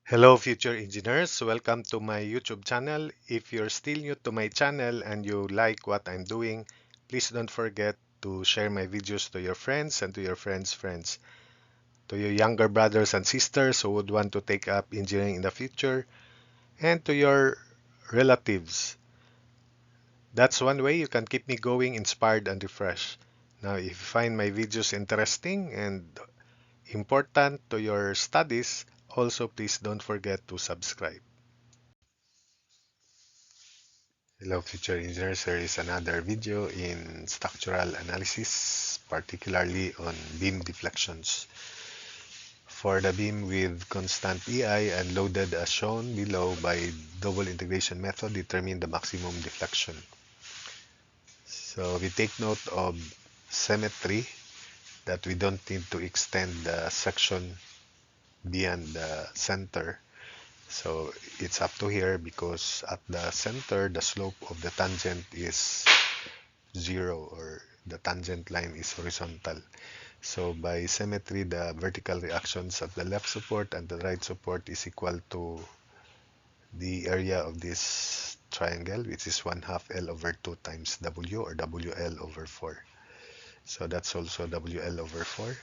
Hello, future engineers. Welcome to my YouTube channel. If you're still new to my channel and you like what I'm doing, please don't forget to share my videos to your friends and to your friends' friends, to your younger brothers and sisters who would want to take up engineering in the future, and to your relatives. That's one way you can keep me going, inspired, and refreshed. Now, if you find my videos interesting and important to your studies, also please don't forget to subscribe. Hello future engineers, here is another video in structural analysis, particularly on beam deflections. For the beam with constant EI and loaded as shown below by double integration method, determine the maximum deflection. So we take note of symmetry that we don't need to extend the section beyond the center. So it's up to here because at the center, the slope of the tangent is 0 or the tangent line is horizontal. So by symmetry, the vertical reactions of the left support and the right support is equal to the area of this triangle, which is 1/2 L over 2 times W or WL over 4. So that's also WL over 4.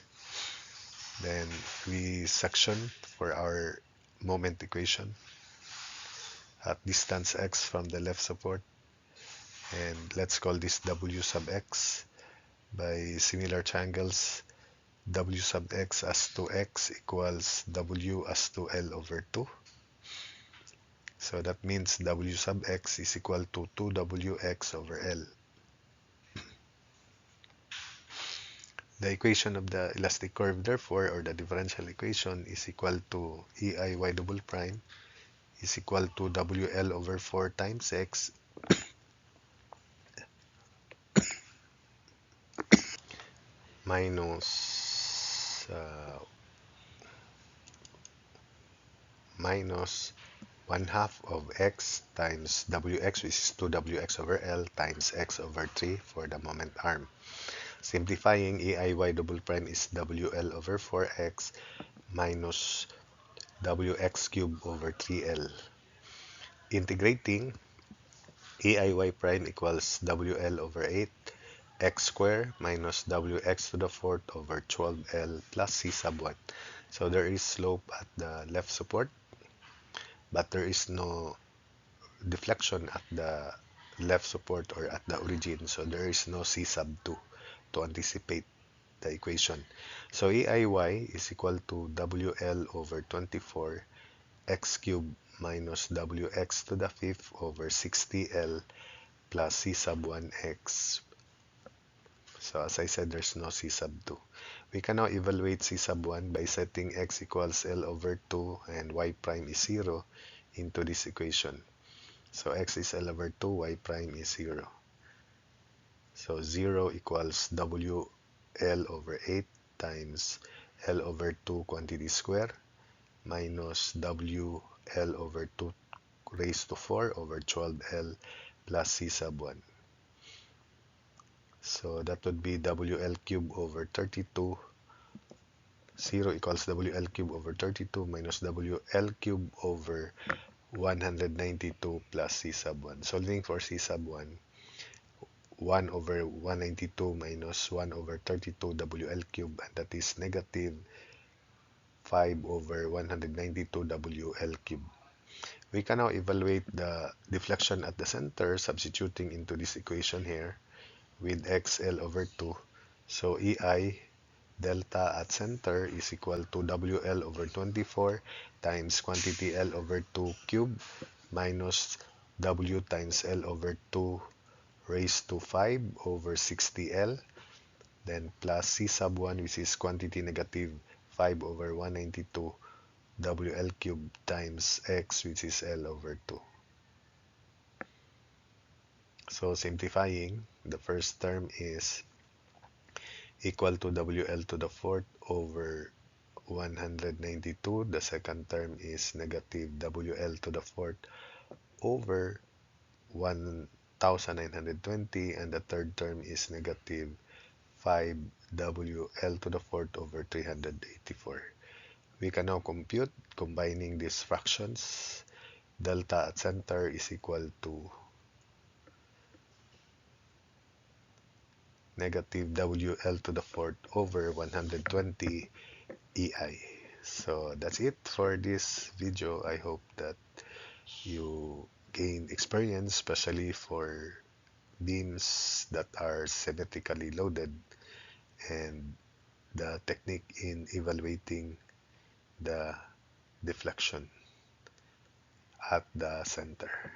Then we section for our moment equation at distance x from the left support. And let's call this W sub x. By similar triangles, W sub x as 2x equals W as 2L over 2. So that means W sub x is equal to 2WX over L. The equation of the elastic curve, therefore, or the differential equation is equal to EI y double prime is equal to WL over 4 times x minus 1/2 of x times Wx, which is 2WX over L times x over 3 for the moment arm. Simplifying, AIY double prime is WL over 4x minus WX cube over 3L. Integrating, AIY prime equals WL over 8 x squared minus WX to the fourth over 12L plus C sub 1. So there is slope at the left support, but there is no deflection at the left support or at the origin. So there is no C sub 2 to anticipate the equation. So AIY is equal to WL over 24 x cubed minus WX to the fifth over 60L plus C sub 1x. So as I said, there's no C sub 2. We can now evaluate C sub 1 by setting x equals L over 2 and y prime is 0 into this equation. So x is L over 2, y prime is 0. So 0 equals WL over 8 times L over 2 quantity square minus WL over 2 raised to 4 over 12L plus C sub 1. So that would be WL cube over 32. 0 equals WL cube over 32 minus WL cube over 192 plus C sub 1. Solving for C sub 1, 1 over 192 minus 1 over 32 WL cube, and that is negative 5 over 192 WL cube. We can now evaluate the deflection at the center, substituting into this equation here with XL over 2. So EI delta at center is equal to WL over 24 times quantity L over 2 cube minus W times L over 2 raised to 5 over 60L, then plus C sub 1, which is quantity negative 5 over 192 WL cube times X, which is L over 2. So simplifying, the first term is equal to WL to the fourth over 192. The second term is negative WL to the fourth over 1920, and the third term is negative 5 WL to the fourth over 384. We can now compute combining these fractions. Delta at center is equal to negative WL to the fourth over 120 EI. So that's it for this video. I hope that you gain experience, especially for beams that are symmetrically loaded, and the technique in evaluating the deflection at the center.